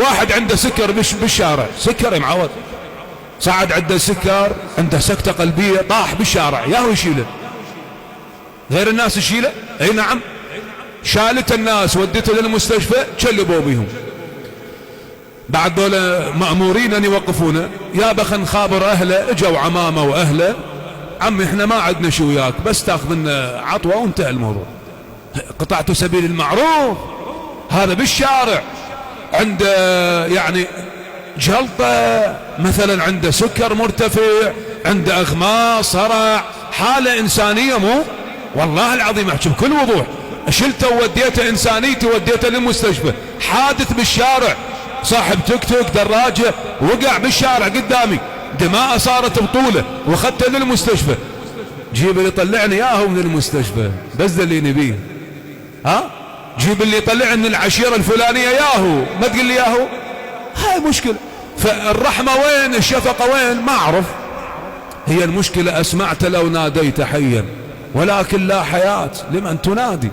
واحد عنده سكر بالشارع، سكر يا معود، صعد عنده سكر، عنده سكتة قلبية، طاح بالشارع، يا هو يشيله غير الناس يشيله؟ اي نعم. شالت الناس ودته للمستشفى، تشلبوا بهم. بعد دول مأمورين ان يوقفونه، يا بخ نخابر اهله، اجوا عمامه واهله، عمي احنا ما عندنا شو وياك، بس تاخذ لنا عطوه وانتهى الموضوع. قطعت سبيل المعروف. هذا بالشارع عنده يعني جلطة مثلا، عنده سكر مرتفع، عنده اغماء، صرع، حالة انسانية، مو والله العظيم احكي بكل وضوح، شلته ووديته انسانيتي، وديته للمستشفى. حادث بالشارع، صاحب توك توك دراجة وقع بالشارع قدامي، دماء صارت بطولة، واخذته للمستشفى. جيب اللي يطلعني ياهو من المستشفى، بس ده اللي نبيه. ها جيب اللي يطلعني من العشيرة الفلانية ياهو، ما تقول لي ياهو. هاي مشكلة. فالرحمة وين؟ الشفقة وين؟ ما اعرف. هي المشكلة أسمعت لو ناديت حيا ولكن لا حياة لمن تنادي.